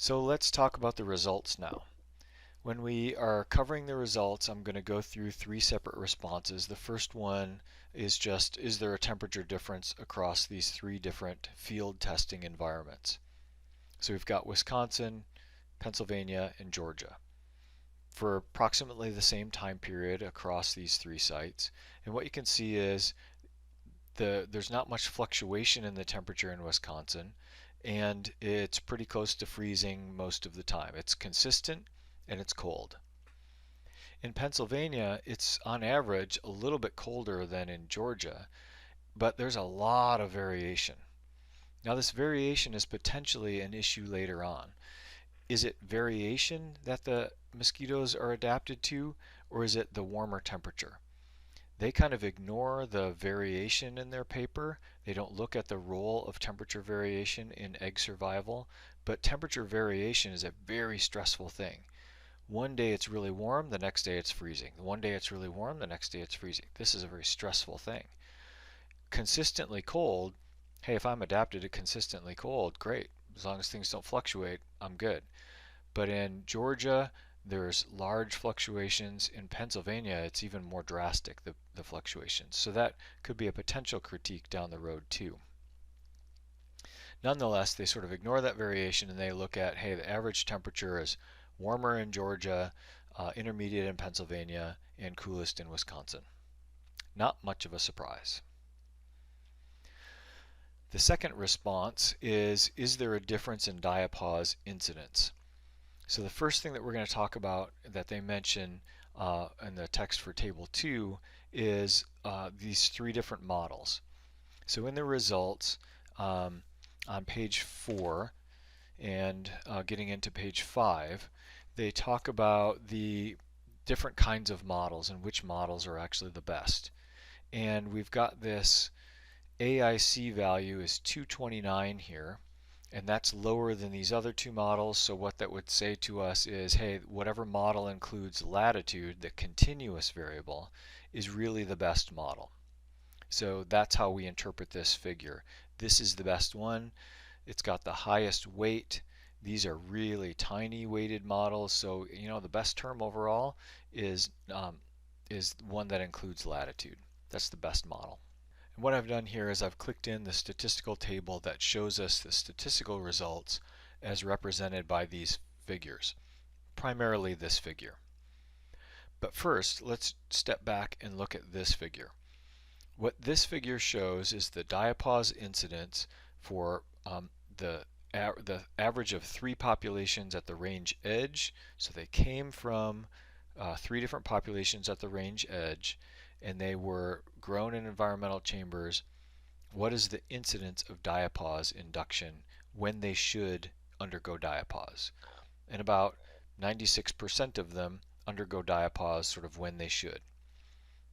So let's talk about the results now. When we are covering the results, I'm going to go through three separate responses. The first one is just, is there a temperature difference across these three different field testing environments? So we've got Wisconsin, Pennsylvania, and Georgia for approximately the same time period across these three sites. And what you can see is there's not much fluctuation in the temperature in Wisconsin, and it's pretty close to freezing most of the time. It's consistent and it's cold. In Pennsylvania, it's on average a little bit colder than in Georgia, but there's a lot of variation. Now, this variation is potentially an issue later on. Is it variation that the mosquitoes are adapted to, or is it the warmer temperature? They kind of ignore the variation in their paper. They don't look at the role of temperature variation in egg survival, but temperature variation is a very stressful thing. One day it's really warm, the next day it's freezing. One day it's really warm, the next day it's freezing. This is a very stressful thing. Consistently cold, hey, if I'm adapted to consistently cold, great. As long as things don't fluctuate, I'm good. But in Georgia, there's large fluctuations. In Pennsylvania, it's even more drastic, the fluctuations. So that could be a potential critique down the road too. Nonetheless, they sort of ignore that variation and they look at, hey, the average temperature is warmer in Georgia, intermediate in Pennsylvania, and coolest in Wisconsin. Not much of a surprise. The second response is there a difference in diapause incidence? So the first thing that we're going to talk about that they mention in the text for table 2 is these three different models. So in the results on page 4 and getting into page 5, they talk about the different kinds of models and which models are actually the best. And we've got this AIC value is 229 here, and that's lower than these other two models. So what that would say to us is, hey, whatever model includes latitude, the continuous variable, is really the best model. So that's how we interpret this figure. This is the best one. It's got the highest weight. These are really tiny weighted models. So the best term overall is one that includes latitude. That's the best model. And what I've done here is I've clicked in the statistical table that shows us the statistical results as represented by these figures, primarily this figure. But first, let's step back and look at this figure. What this figure shows is the diapause incidence for the average of three populations at the range edge. So they came from three different populations at the range edge, and they were grown in environmental chambers. What is the incidence of diapause induction when they should undergo diapause? And about 96% of them undergo diapause sort of when they should.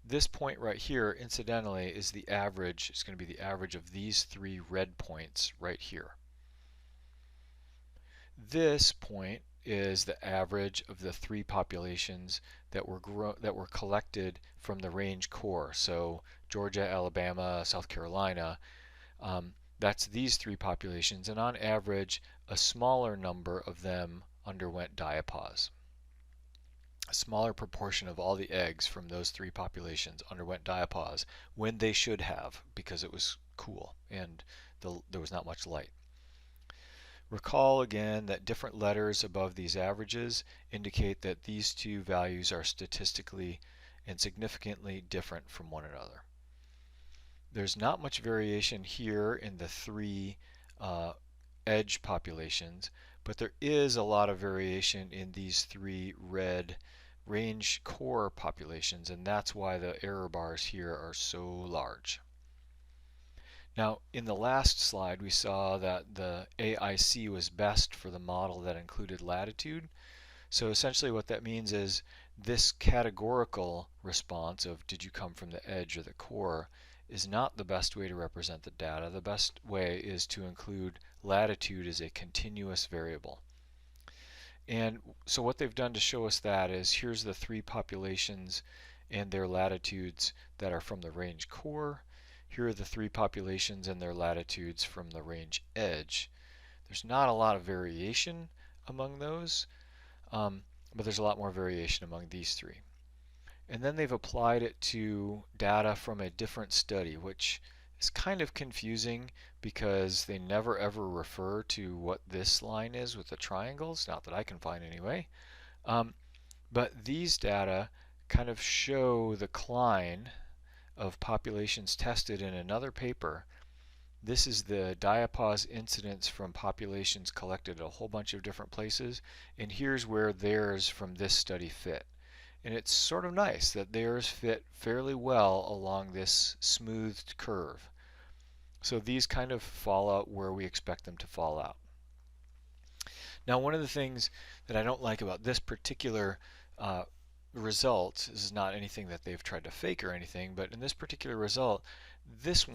This point right here, incidentally, is the average. It's going to be the average of these three red points right here. This point is the average of the three populations that were collected from the range core. So Georgia, Alabama, South Carolina. That's these three populations, and on average, a smaller number of them underwent diapause. A smaller proportion of all the eggs from those three populations underwent diapause when they should have, because it was cool and there was not much light. Recall again that different letters above these averages indicate that these two values are statistically and significantly different from one another. There's not much variation here in the three edge populations, but there is a lot of variation in these three red range core populations, and that's why the error bars here are so large. Now, in the last slide, we saw that the AIC was best for the model that included latitude. So essentially what that means is this categorical response of did you come from the edge or the core is not the best way to represent the data. The best way is to include latitude as a continuous variable. And so what they've done to show us that is here's the three populations and their latitudes that are from the range core. Here are the three populations and their latitudes from the range edge. There's not a lot of variation among those, but there's a lot more variation among these three. And then they've applied it to data from a different study, which is kind of confusing because they never ever refer to what this line is with the triangles, not that I can find anyway. But these data kind of show the decline of populations tested in another paper. This is the diapause incidence from populations collected at a whole bunch of different places, and here's where theirs from this study fit. And it's sort of nice that theirs fit fairly well along this smoothed curve. So these kind of fall out where we expect them to fall out. Now, one of the things that I don't like about this particular result, this is not anything that they've tried to fake or anything, but in this particular result, this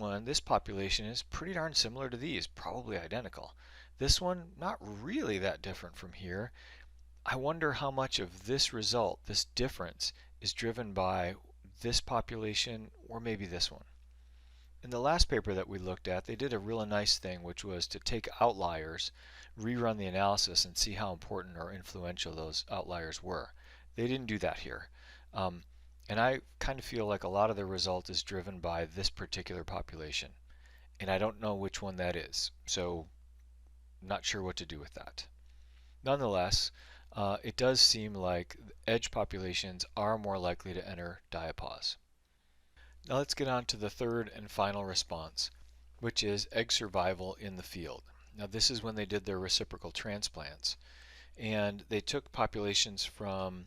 population is pretty darn similar to these, probably identical. This one, not really that different from here. I wonder how much of this result, this difference, is driven by this population or maybe this one. In the last paper that we looked at, they did a really nice thing, which was to take outliers, rerun the analysis, and see how important or influential those outliers were. They didn't do that here. And I kind of feel like a lot of the result is driven by this particular population. And I don't know which one that is, so I'm not sure what to do with that. Nonetheless, it does seem like edge populations are more likely to enter diapause. Now let's get on to the third and final response, which is egg survival in the field. Now this is when they did their reciprocal transplants, and they took populations from,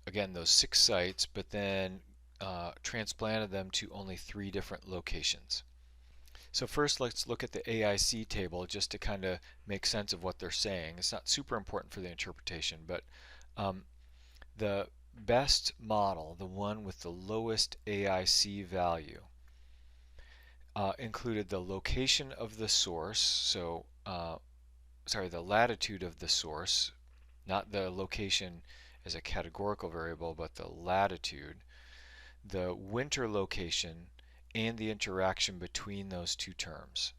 again, those 6 sites, but then transplanted them to only 3 different locations. So first let's look at the AIC table just to kind of make sense of what they're saying. It's not super important for the interpretation, but the best model, the one with the lowest AIC value, included the location of the source, so the latitude of the source, not the location as a categorical variable, but the latitude, the winter location, and the interaction between those two terms.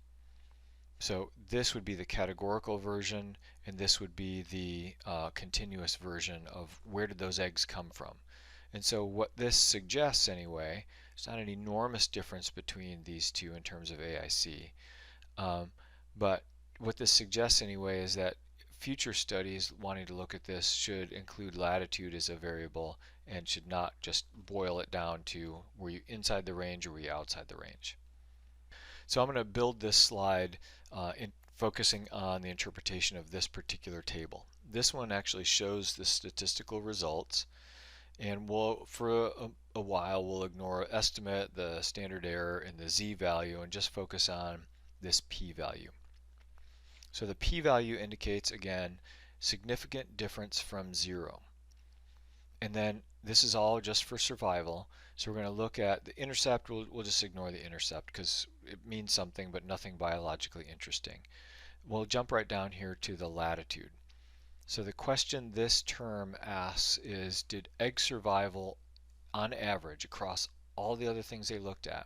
So this would be the categorical version, and this would be the continuous version of where did those eggs come from. And so what this suggests anyway, it's not an enormous difference between these two in terms of AIC, but what this suggests anyway is that future studies wanting to look at this should include latitude as a variable and should not just boil it down to were you inside the range or were you outside the range. So I'm going to build this slide focusing on the interpretation of this particular table. This one actually shows the statistical results, and for a while we'll ignore estimate, the standard error, and the z-value and just focus on this p-value. So the p-value indicates, again, significant difference from 0. And then this is all just for survival. So we're going to look at the intercept. We'll just ignore the intercept because it means something but nothing biologically interesting. We'll jump right down here to the latitude. So the question this term asks is, did egg survival on average across all the other things they looked at,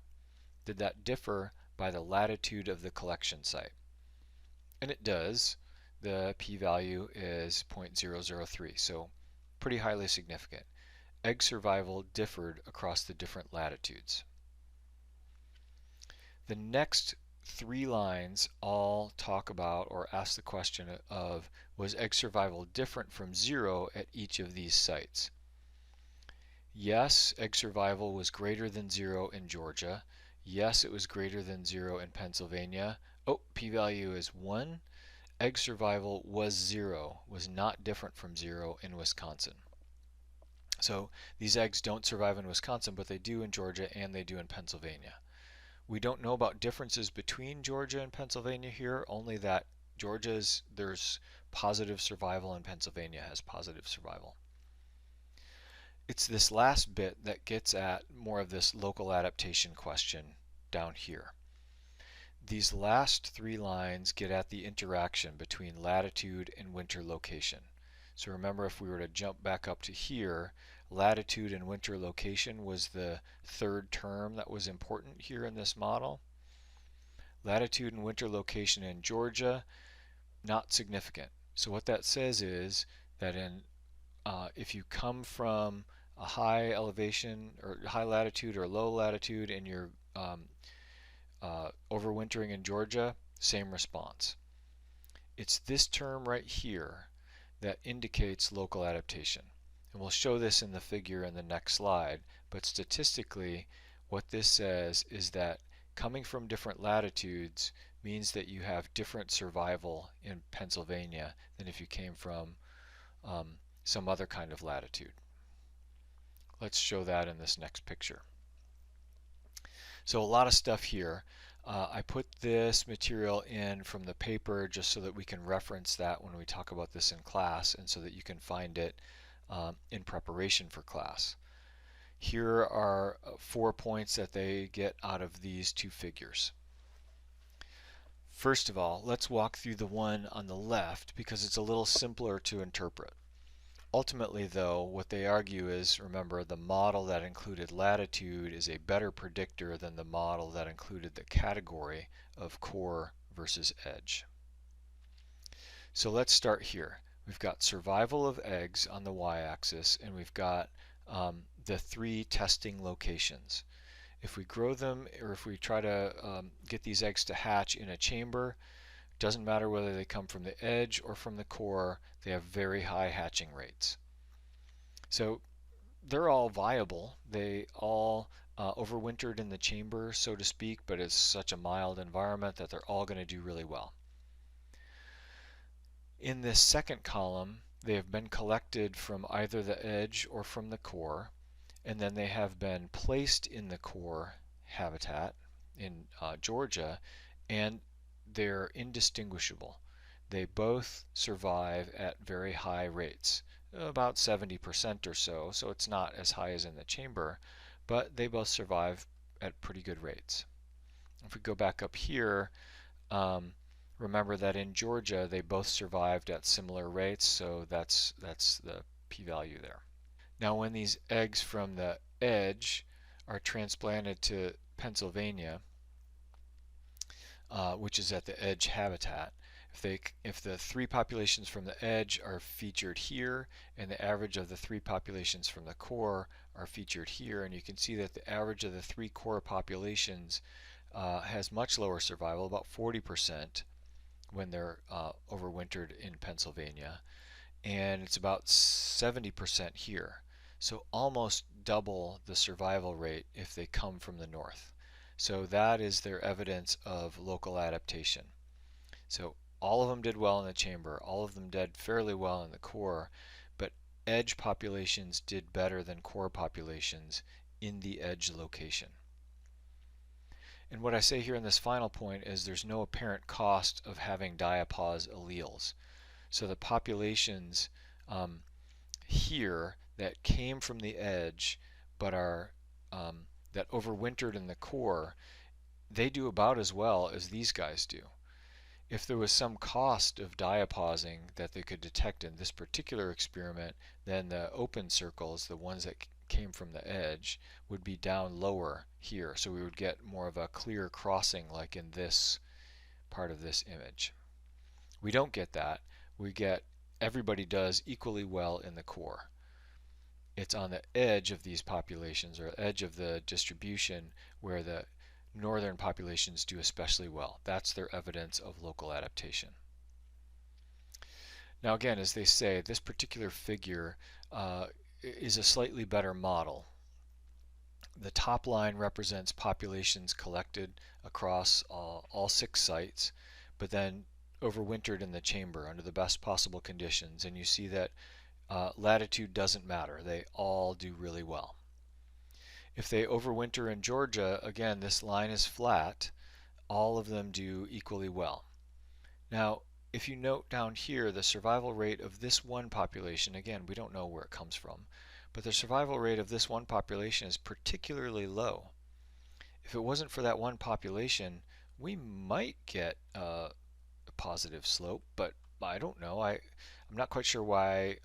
did that differ by the latitude of the collection site? And it does. The p-value is 0.003, so pretty highly significant. Egg survival differed across the different latitudes. The next 3 lines all talk about or ask the question of, was egg survival different from 0 at each of these sites? Yes, egg survival was greater than 0 in Georgia. Yes, it was greater than 0 in Pennsylvania. Oh, p-value is 1. Egg survival was 0, was not different from 0 in Wisconsin. So these eggs don't survive in Wisconsin, but they do in Georgia and they do in Pennsylvania. We don't know about differences between Georgia and Pennsylvania here, only that there's positive survival and Pennsylvania has positive survival. It's this last bit that gets at more of this local adaptation question down here. These last 3 lines get at the interaction between latitude and winter location. So remember, if we were to jump back up to here, latitude and winter location was the 3rd term that was important here in this model. Latitude and winter location in Georgia, not significant. So what that says is that if you come from a high elevation or high latitude or low latitude and you're overwintering in Georgia, same response. It's this term right here that indicates local adaptation. And we'll show this in the figure in the next slide, but statistically what this says is that coming from different latitudes means that you have different survival in Pennsylvania than if you came from some other kind of latitude. Let's show that in this next picture. So a lot of stuff here. I put this material in from the paper just so that we can reference that when we talk about this in class and so that you can find it in preparation for class. Here are 4 points that they get out of these two figures. First of all, let's walk through the one on the left because it's a little simpler to interpret. Ultimately, though, what they argue is, remember, the model that included latitude is a better predictor than the model that included the category of core versus edge. So let's start here. We've got survival of eggs on the y-axis, and we've got the 3 testing locations. If we grow them, or if we try to get these eggs to hatch in a chamber, doesn't matter whether they come from the edge or from the core, they have very high hatching rates. So they're all viable. They all overwintered in the chamber, so to speak, but it's such a mild environment that they're all going to do really well. In this second column, they have been collected from either the edge or from the core, and then they have been placed in the core habitat in Georgia, and they're indistinguishable. They both survive at very high rates, about 70% or so, so it's not as high as in the chamber, but they both survive at pretty good rates. If we go back up here, remember that in Georgia they both survived at similar rates, so that's the p-value there. Now when these eggs from the edge are transplanted to Pennsylvania, which is at the edge habitat, if the 3 populations from the edge are featured here and the average of the 3 populations from the core are featured here, and you can see that the average of the 3 core populations has much lower survival, about 40% when they're overwintered in Pennsylvania, and it's about 70% here. So almost double the survival rate if they come from the north. So that is their evidence of local adaptation. So all of them did well in the chamber, all of them did fairly well in the core, but edge populations did better than core populations in the edge location. And what I say here in this final point is there's no apparent cost of having diapause alleles. So the populations here that came from the edge but are that overwintered in the core, they do about as well as these guys do. If there was some cost of diapausing that they could detect in this particular experiment, then the open circles, the ones that came from the edge, would be down lower here. So we would get more of a clear crossing like in this part of this image. We don't get that. We get everybody does equally well in the core. It's on the edge of these populations, or edge of the distribution, where the northern populations do especially well. That's their evidence of local adaptation. Now again, as they say, this particular figure is a slightly better model. The top line represents populations collected across all 6 sites, but then overwintered in the chamber under the best possible conditions, and you see that latitude doesn't matter. They all do really well. If they overwinter in Georgia, again, this line is flat. All of them do equally well. Now, if you note down here, the survival rate of this one population, again, we don't know where it comes from, but the survival rate of this one population is particularly low. If it wasn't for that one population, we might get a positive slope, but I don't know. I'm not quite sure why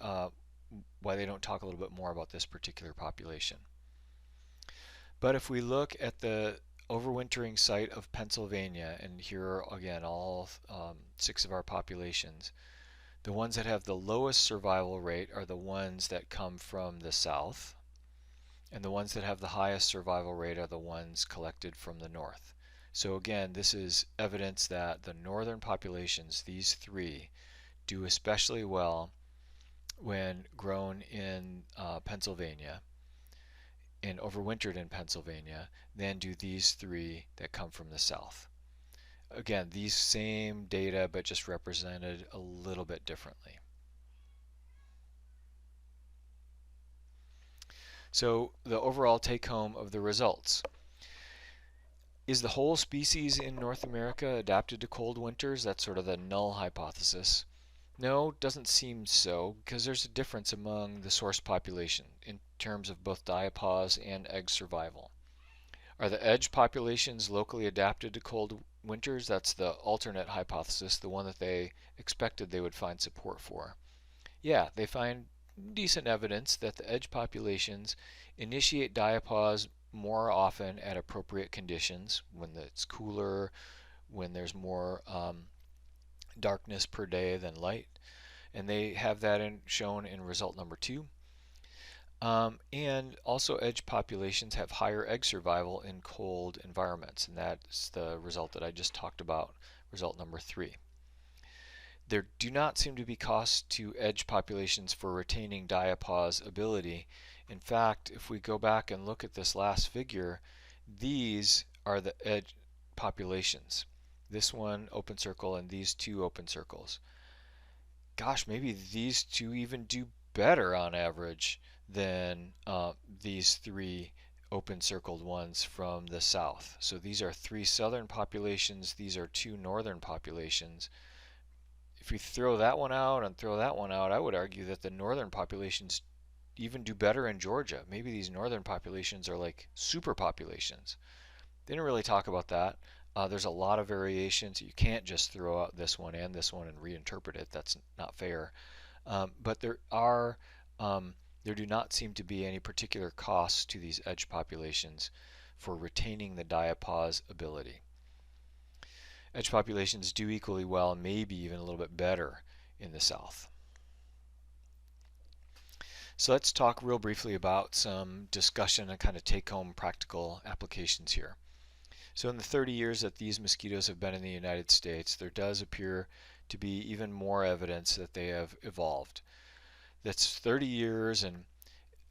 they don't talk a little bit more about this particular population. But if we look at the overwintering site of Pennsylvania, and here are again all 6 of our populations, The ones that have the lowest survival rate are the ones that come from the south, and the ones that have the highest survival rate are the ones collected from the north. So again, this is evidence that the northern populations, these three, do especially well when grown in Pennsylvania and overwintered in Pennsylvania than do these three that come from the south. Again, these same data but just represented a little bit differently. So the overall take home of the results. Is the whole species in North America adapted to cold winters? That's sort of the null hypothesis. No, doesn't seem so, because there's a difference among the source population in terms of both diapause and egg survival. Are the edge populations locally adapted to cold winters? That's the alternate hypothesis, the one that they expected they would find support for. Yeah, they find decent evidence that the edge populations initiate diapause more often at appropriate conditions, when it's cooler, when there's more darkness per day than light, and they have that shown in result number 2. And also edge populations have higher egg survival in cold environments, and that's the result that I just talked about, result number 3. There do not seem to be costs to edge populations for retaining diapause ability. In fact, if we go back and look at this last figure, these are the edge populations. This one open circle and these two open circles. Gosh, maybe these two even do better on average than these three open circled ones from the south. So these are 3 southern populations, these are 2 northern populations. If we throw that one out and throw that one out, I would argue that the northern populations even do better in Georgia. Maybe these northern populations are like super populations. They didn't really talk about that. There's a lot of variations. You can't just throw out this one and reinterpret it. That's not fair. But there do not seem to be any particular costs to these edge populations for retaining the diapause ability. Edge populations do equally well, maybe even a little bit better in the south. So let's talk real briefly about some discussion and kind of take-home practical applications here. So in the 30 years that these mosquitoes have been in the United States, there does appear to be even more evidence that they have evolved. That's 30 years, and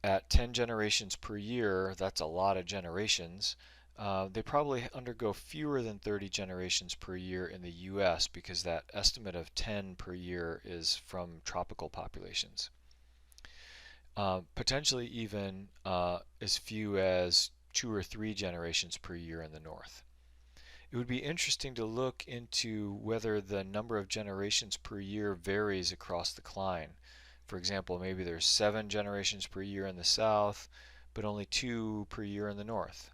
at 10 generations per year, that's a lot of generations. They probably undergo fewer than 30 generations per year in the US, because that estimate of 10 per year is from tropical populations. Potentially even as few as 2 or 3 generations per year in the north. It would be interesting to look into whether the number of generations per year varies across the cline. For example, maybe there's 7 generations per year in the south, but only 2 per year in the north.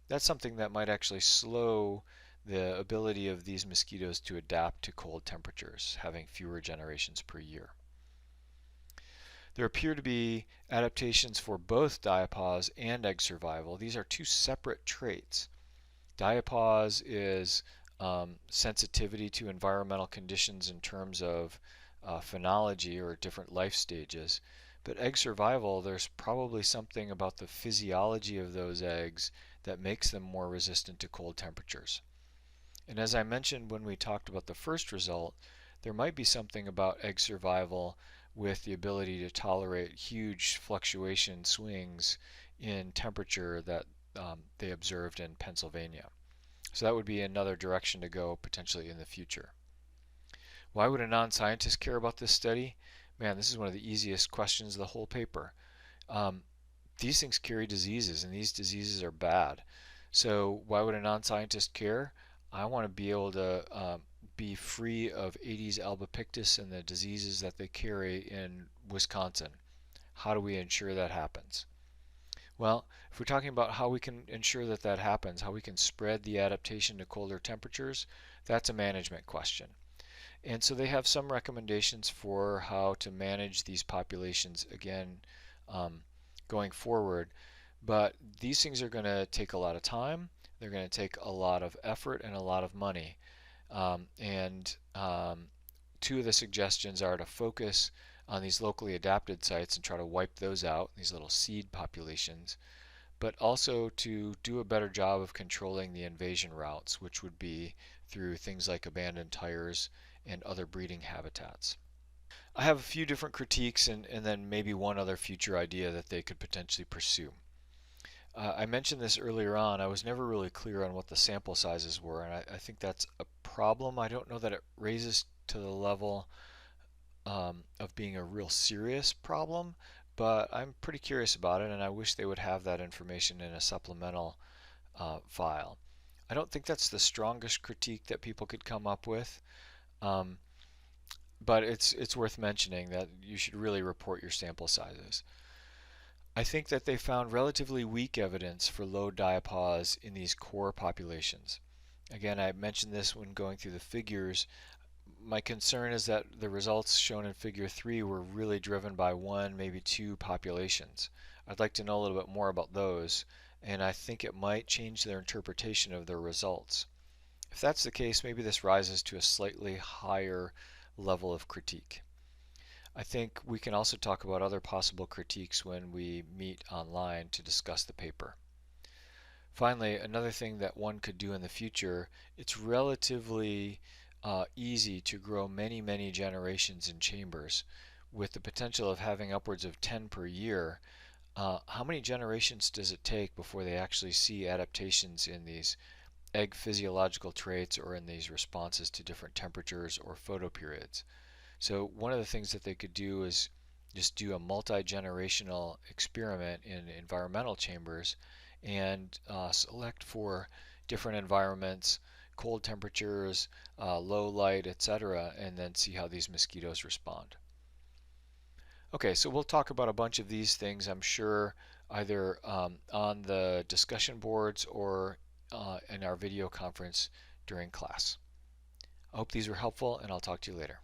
That's something that might actually slow the ability of these mosquitoes to adapt to cold temperatures, having fewer generations per year. There appear to be adaptations for both diapause and egg survival. These are 2 separate traits. Diapause is sensitivity to environmental conditions in terms of phenology or different life stages. But egg survival, there's probably something about the physiology of those eggs that makes them more resistant to cold temperatures. And as I mentioned when we talked about the first result, there might be something about egg survival with the ability to tolerate huge fluctuation swings in temperature that they observed in Pennsylvania. So that would be another direction to go potentially in the future. Why would a non-scientist care about this study? Man, this is one of the easiest questions of the whole paper. These things carry diseases, and these diseases are bad. So why would a non-scientist care? I want to be able to be free of Aedes albopictus and the diseases that they carry in Wisconsin. How do we ensure that happens? Well, if we're talking about how we can ensure that that happens, how we can spread the adaptation to colder temperatures, that's a management question. And so they have some recommendations for how to manage these populations, again, going forward. But these things are going to take a lot of time. They're going to take a lot of effort and a lot of money. two of the suggestions are to focus on these locally adapted sites and try to wipe those out, these little seed populations, but also to do a better job of controlling the invasion routes, which would be through things like abandoned tires and other breeding habitats. I have a few different critiques and then maybe one other future idea that they could potentially pursue. I mentioned this earlier on. I was never really clear on what the sample sizes were, and I think that's a problem. I don't know that it raises to the level of being a real serious problem, but I'm pretty curious about it, and I wish they would have that information in a supplemental file. I don't think that's the strongest critique that people could come up with, um, but it's worth mentioning that you should really report your sample sizes. I think that they found relatively weak evidence for low diapause in these core populations. Again, I mentioned this when going through the figures. My concern is that the results shown in figure 3 were really driven by one, maybe two populations. I'd like to know a little bit more about those, and I think it might change their interpretation of their results. If that's the case, maybe this rises to a slightly higher level of critique. I think we can also talk about other possible critiques when we meet online to discuss the paper. Finally, another thing that one could do in the future, it's relatively easy to grow many, many generations in chambers with the potential of having upwards of 10 per year. How many generations does it take before they actually see adaptations in these egg physiological traits or in these responses to different temperatures or photoperiods? So one of the things that they could do is just do a multi-generational experiment in environmental chambers and select for different environments, cold temperatures, low light, etc., and then see how these mosquitoes respond. Okay, so we'll talk about a bunch of these things, I'm sure, either on the discussion boards or in our video conference during class. I hope these were helpful, and I'll talk to you later.